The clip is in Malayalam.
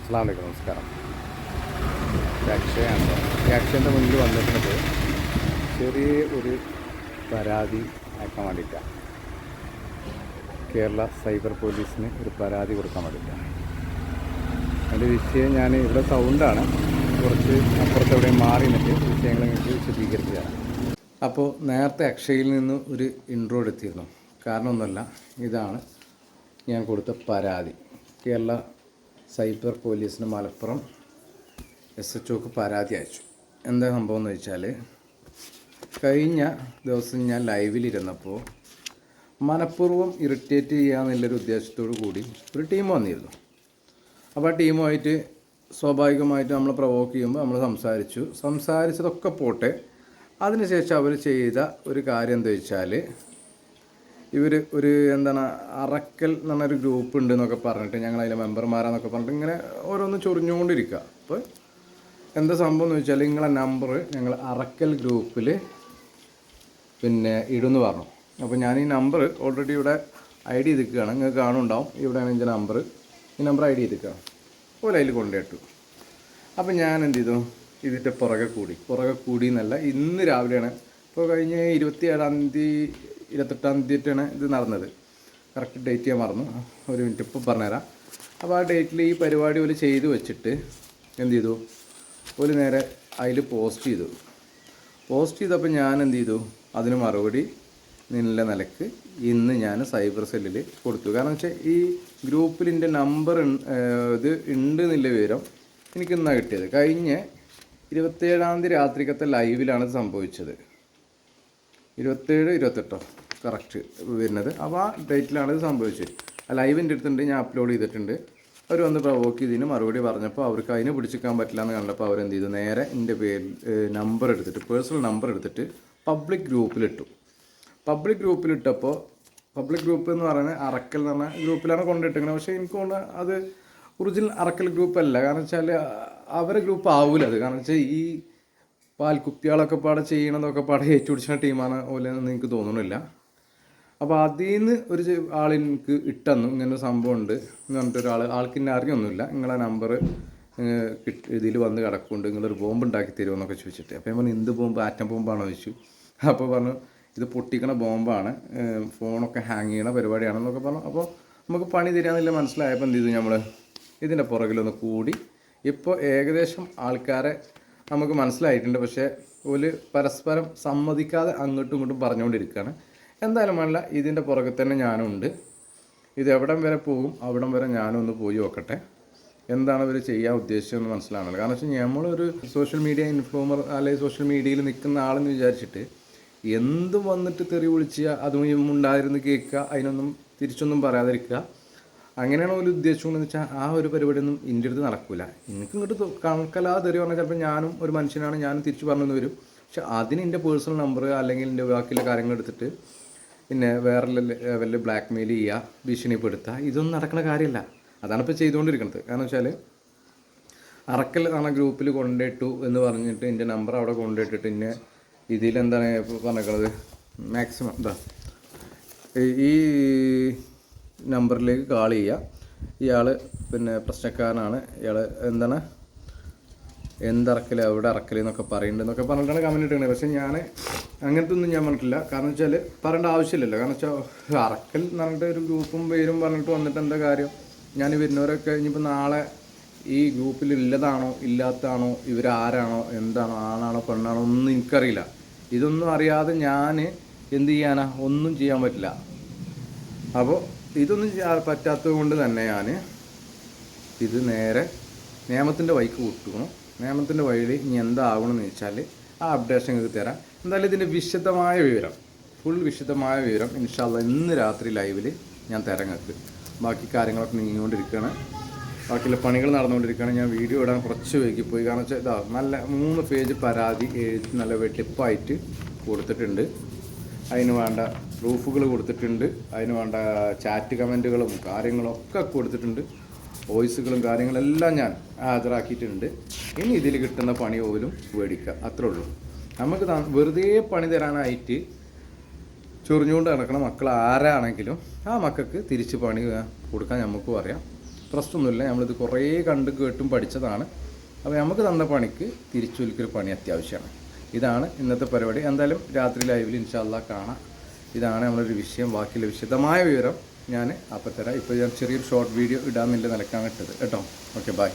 അസ്സലാമു അലൈക്കും, നമസ്കാരം. അക്ഷയാണ്. ഈ അക്ഷയൻ്റെ മുന്നിൽ വന്നിട്ടുള്ളത് ചെറിയ ഒരു പരാതി അയക്കാൻ വേണ്ടിയിട്ടാണ്. കേരള സൈബർ പോലീസിന് ഒരു പരാതി കൊടുക്കാൻ വേണ്ടിയിട്ടാണ്. അതിൻ്റെ വിഷയം ഞാൻ ഇവിടെ സൗണ്ടാണ്, കുറച്ച് അപ്പുറത്ത് എവിടെയും മാറി നിന്നിട്ട് വിഷയങ്ങൾ നിങ്ങൾക്ക് വിശദീകരിച്ചു തരാം. അപ്പോൾ നേരത്തെ അക്ഷയയിൽ നിന്ന് ഒരു ഇൻട്രോ എടുത്തിരുന്നു. കാരണം ഒന്നുമല്ല, ഇതാണ് ഞാൻ കൊടുത്ത പരാതി. കേരള സൈബർ പോലീസിന് മലപ്പുറം SHOക്ക് പരാതി അയച്ചു. എന്താ സംഭവം എന്ന് വെച്ചാൽ, കഴിഞ്ഞ ദിവസം ഞാൻ ലൈവിലിരുന്നപ്പോൾ മനഃപൂർവ്വം ഇറിറ്റേറ്റ് ചെയ്യാമെന്നുള്ളൊരു ഉദ്ദേശത്തോടു കൂടി ഒരു ടീം വന്നിരുന്നു. അപ്പോൾ ആ ടീമുമായിട്ട് സ്വാഭാവികമായിട്ട് നമ്മൾ പ്രൊവോക്ക് ചെയ്യുമ്പോൾ നമ്മൾ സംസാരിച്ചതൊക്കെ പോട്ടെ. അതിനുശേഷം അവർ ചെയ്ത ഒരു കാര്യം എന്താ വെച്ചാൽ, ഇവർ ഒരു അറക്കൽ എന്ന് പറഞ്ഞൊരു ഗ്രൂപ്പ് ഉണ്ട് എന്നൊക്കെ പറഞ്ഞിട്ട് ഞങ്ങളതിലെ മെമ്പർമാരാന്നൊക്കെ പറഞ്ഞിട്ട് ഇങ്ങനെ ഓരോന്ന് ചൊറിഞ്ഞുകൊണ്ടിരിക്കുക. അപ്പോൾ എന്താ സംഭവം എന്ന് വെച്ചാൽ, നിങ്ങളെ നമ്പർ ഞങ്ങൾ അറക്കൽ ഗ്രൂപ്പിൽ ഇടുമെന്ന് പറഞ്ഞു. അപ്പോൾ ഞാൻ ഈ നമ്പർ ഓൾറെഡി ഇവിടെ ID ചെയ്തിരിക്കുകയാണ്. നിങ്ങൾക്ക് കാണുന്നുണ്ടാവും, ഇവിടെയാണ് എൻ്റെ നമ്പർ. ഈ നമ്പർ ID ചെയ്തിരിക്കുകയാണ്. അതുപോലെ അതിൽ കൊണ്ടുപോയിട്ടു. അപ്പോൾ ഞാൻ എന്ത് ചെയ്തു, ഇതിൻ്റെ പുറകെ കൂടി എന്നല്ല, ഇന്ന് രാവിലെയാണ്, ഇപ്പോൾ കഴിഞ്ഞ 28-ാം തീയതിയാണ് ഇത് നടന്നത്. കറക്റ്റ് ഡേറ്റ് ഞാൻ മറന്നു, ഒരു മിനിറ്റ് ഇപ്പോൾ പറഞ്ഞുതരാം. അപ്പോൾ ആ ഡേറ്റിൽ ഈ പരിപാടി പോലെ ചെയ്ത് വെച്ചിട്ട് എന്ത് ചെയ്തു, ഒരു നേരെ അതിൽ പോസ്റ്റ് ചെയ്തപ്പോൾ ഞാൻ എന്ത് ചെയ്തു, അതിന് മറുപടി നില നിലക്ക് ഇന്ന് ഞാൻ സൈബർ സെല്ലിൽ കൊടുത്തു. കാരണം വെച്ചാൽ ഈ ഗ്രൂപ്പിൽ എൻ്റെ നമ്പർ ഇത് ഉണ്ട് എന്നുള്ള വിവരം എനിക്ക് ഇന്നാണ് കിട്ടിയത്. കഴിഞ്ഞ 27-ാം തീയതി രാത്രിക്കത്തെ ലൈവിലാണ് സംഭവിച്ചത്. 27-28 കറക്റ്റ് വരുന്നത്. അപ്പോൾ ആ ഡേറ്റിലാണ് ഇത് സംഭവിച്ചത്. ആ ലൈവിൻ്റെ അടുത്തുണ്ട്, ഞാൻ അപ്ലോഡ് ചെയ്തിട്ടുണ്ട്. അവർ വന്ന് പ്രൊവോക്ക് ചെയ്തതിന് മറുപടി പറഞ്ഞപ്പോൾ അവർക്ക് അതിനെ പിടിച്ചിക്കാൻ പറ്റില്ല എന്ന് കണ്ടപ്പോൾ അവരെന്ത് ചെയ്തു, നേരെ എൻ്റെ പേരിൽ നമ്പർ എടുത്തിട്ട്, പേഴ്സണൽ നമ്പർ എടുത്തിട്ട് പബ്ലിക് ഗ്രൂപ്പിലിട്ടു. പബ്ലിക് ഗ്രൂപ്പ് എന്ന് പറയുന്നത് അറക്കൽ എന്ന് പറഞ്ഞ ഗ്രൂപ്പിലാണ് കൊണ്ടിട്ടിരിക്കുന്നത്. പക്ഷേ എനിക്ക് തോന്നുന്നത് അത് ഒറിജിനൽ അറക്കൽ ഗ്രൂപ്പല്ല. കാരണം വെച്ചാൽ അവരെ ഗ്രൂപ്പ് ആവില്ല അത്. കാരണം വെച്ചാൽ ഈ പാൽക്കുപ്പികളൊക്കെ പാടെ ചെയ്യണതൊക്കെ പാടെ ഏറ്റുപിടിച്ച ടീമാണ് പോലെയെന്ന് എനിക്ക് തോന്നുന്നില്ല. അപ്പോൾ അതിൽ നിന്ന് ഒരു ആളെനിക്ക് ഇട്ടെന്നു, ഇങ്ങനെ സംഭവം ഉണ്ട് എന്ന് പറഞ്ഞിട്ട് ആൾക്ക് ഇന്നെ അറിയൊന്നുമില്ല, നിങ്ങളെ നമ്പർ ഇതിൽ വന്ന് കിടക്കുന്നുണ്ട്, നിങ്ങളൊരു ബോംബ് ഉണ്ടാക്കി തരുമെന്നൊക്കെ ചോദിച്ചിട്ട്. അപ്പോൾ ഞാൻ പറഞ്ഞു, എന്ത് ബോംബ്, ആറ്റം ബോംബാണോ ചോദിച്ചു. അപ്പോൾ പറഞ്ഞു, ഇത് പൊട്ടിക്കണ ബോംബാണ്, ഫോണൊക്കെ ഹാങ് ചെയ്യണ പരിപാടിയാണെന്നൊക്കെ പറഞ്ഞു. അപ്പോൾ നമുക്ക് പണി തരാമെന്നില്ല മനസ്സിലായപ്പോൾ എന്ത് ചെയ്തു, നമ്മൾ ഇതിൻ്റെ പുറകിലൊന്ന് കൂടി. ഇപ്പോൾ ഏകദേശം ആൾക്കാരെ നമുക്ക് മനസ്സിലായിട്ടുണ്ട്. പക്ഷേ ഒരു പരസ്പരം സമ്മതിക്കാതെ അങ്ങോട്ടും ഇങ്ങോട്ടും പറഞ്ഞുകൊണ്ടിരിക്കുകയാണ്. എന്തായാലും വേണ്ട, ഇതിൻ്റെ പുറകെ തന്നെ ഞാനും ഉണ്ട്. ഇത് എവിടം വരെ പോകും അവിടം വരെ ഞാനും ഒന്ന് പോയി നോക്കട്ടെ, എന്താണ് ഇവർ ചെയ്യാൻ ഉദ്ദേശിച്ചതെന്ന് മനസ്സിലാണല്ലോ. കാരണം വെച്ചാൽ നമ്മളൊരു സോഷ്യൽ മീഡിയ ഇൻഫോമർ അല്ലെങ്കിൽ സോഷ്യൽ മീഡിയയിൽ നിൽക്കുന്ന ആളെന്ന് വിചാരിച്ചിട്ട് എന്തും വന്നിട്ട് തെറി വിളിക്കുക, അതും ഉണ്ടായിരുന്നു കേൾക്കുക, അതിനൊന്നും തിരിച്ചൊന്നും പറയാതിരിക്കുക, അങ്ങനെയാണ് ഒരു ഉദ്ദേശിച്ചതെന്ന് വെച്ചാൽ ആ ഒരു പരിപാടിയൊന്നും എൻ്റെ അടുത്ത് നടക്കില്ല. എനിക്ക് ഇങ്ങോട്ട് കണക്കല്ലാതെ തെറി പറഞ്ഞാൽ ചിലപ്പോൾ ഞാനും ഒരു മനുഷ്യനാണ്, ഞാനും തിരിച്ച് പറഞ്ഞു വരും. പക്ഷെ അതിന് എൻ്റെ പേഴ്സണൽ നമ്പർ അല്ലെങ്കിൽ എൻ്റെ ബാക്കിയുള്ള കാര്യങ്ങൾ എടുത്തിട്ട് വേറെ ലെവലിൽ ബ്ലാക്ക് മെയിൽ ചെയ്യുക, ഭീഷണിപ്പെടുത്തുക, ഇതൊന്നും നടക്കുന്ന കാര്യമല്ല. അതാണ് ഇപ്പോൾ ചെയ്തുകൊണ്ടിരിക്കുന്നത്. കാരണം വെച്ചാൽ അറക്കൽ ആണ് ഗ്രൂപ്പിൽ കൊണ്ടിട്ടു എന്ന് പറഞ്ഞിട്ട് എൻ്റെ നമ്പർ അവിടെ കൊണ്ടിട്ടിട്ട് ഇതിലെന്താണ് ഇപ്പോൾ പറഞ്ഞിരിക്കുന്നത്, മാക്സിമം ഈ നമ്പറിലേക്ക് കാൾ ചെയ്യുക, ഇയാൾ പ്രശ്നക്കാരനാണ്, ഇയാൾ എന്തറക്കൽ എവിടെ അറക്കൽ എന്നൊക്കെ പറയുന്നുണ്ടെന്നൊക്കെ പറഞ്ഞിട്ടാണ് കമൻറ്റ് ഇട്ടുന്നത്. പക്ഷേ ഞാൻ അങ്ങനത്തെ ഒന്നും ഞാൻ പറഞ്ഞിട്ടില്ല. കാരണം വെച്ചാൽ പറയേണ്ട ആവശ്യമില്ലല്ലോ. കാരണം വെച്ചാൽ അറക്കൽ എന്ന് പറഞ്ഞിട്ട് ഒരു ഗ്രൂപ്പും പേരും പറഞ്ഞിട്ട് വന്നിട്ട് എന്താ കാര്യം. ഞാൻ വരുന്നവരൊക്കെ ഇനിയിപ്പോൾ നാളെ ഈ ഗ്രൂപ്പിൽ ഉള്ളതാണോ ഇല്ലാത്തതാണോ, ഇവരാരാണോ, എന്താണോ, ആണാണോ പെണ്ണാണോ ഒന്നും എനിക്കറിയില്ല. ഇതൊന്നും അറിയാതെ ഞാൻ എന്ത് ചെയ്യാനാ, ഒന്നും ചെയ്യാൻ പറ്റില്ല. അപ്പോൾ ഇതൊന്നും പറ്റാത്തത് കൊണ്ട് തന്നെ ഞാൻ ഇത് നേരെ നിയമത്തിൻ്റെ വഴിക്ക് വിട്ടുക്കണം. നിയമത്തിൻ്റെ വഴിയിൽ ഇനി എന്താകണമെന്ന് വെച്ചാൽ ആ അപ്ഡേഷൻ നിങ്ങൾക്ക് തരാം. എന്തായാലും ഇതിൻ്റെ ഫുൾ വിശദമായ വിവരം ഇൻഷാ അല്ലാഹ് ഇന്ന് രാത്രി ലൈവിൽ ഞാൻ തരാം നിങ്ങൾക്ക്. ബാക്കി കാര്യങ്ങളൊക്കെ നീങ്ങിക്കൊണ്ടിരിക്കുകയാണ്, ബാക്കിയുള്ള പണികൾ നടന്നുകൊണ്ടിരിക്കുകയാണ്. ഞാൻ വീഡിയോ ഇടാൻ കുറച്ച് വൈകിപ്പോയി. കാരണം വെച്ചാൽ നല്ല 3 പേജ് പരാതി എഴുതി നല്ല വെട്ടിപ്പായിട്ട് കൊടുത്തിട്ടുണ്ട്. അതിന് വേണ്ട പ്രൂഫുകൾ കൊടുത്തിട്ടുണ്ട്, അതിന് വേണ്ട ചാറ്റ് കമൻറ്റുകളും കാര്യങ്ങളൊക്കെ കൊടുത്തിട്ടുണ്ട്, വോയിസുകളും കാര്യങ്ങളെല്ലാം ഞാൻ ഹാജരാക്കിയിട്ടുണ്ട്. ഇനി ഇതിൽ കിട്ടുന്ന പണി പോലും മേടിക്കുക, അത്രേ ഉള്ളൂ. നമുക്ക് വെറുതെ പണി തരാനായിട്ട് ചൊറിഞ്ഞുകൊണ്ട് നടക്കണം മക്കൾ ആരാണെങ്കിലും ആ മക്കൾക്ക് തിരിച്ച് പണി കൊടുക്കാൻ നമുക്കും അറിയാം. പ്രശ്നമൊന്നുമില്ല. നമ്മളിത് കുറേ കണ്ട് കേട്ടും പഠിച്ചതാണ്. അപ്പോൾ നമുക്ക് തന്ന പണിക്ക് തിരിച്ചൊലിക്കൽ പണി അത്യാവശ്യമാണ്. ഇതാണ് ഇന്നത്തെ പരിപാടി. എന്തായാലും രാത്രി ലൈവിൽ ഇൻഷാ അല്ലാഹ് കാണാം. ഇതാണ് നമ്മളൊരു വിഷയം. ബാക്കിയുള്ള വിശദമായ വിവരം ഞാൻ അപ്പോൾ തരാം. ഇപ്പോൾ ഞാൻ ചെറിയൊരു ഷോർട്ട് വീഡിയോ ഇടാമെന്നുള്ള നിലക്കാണ് ഇട്ടത് കേട്ടോ. Okay, by.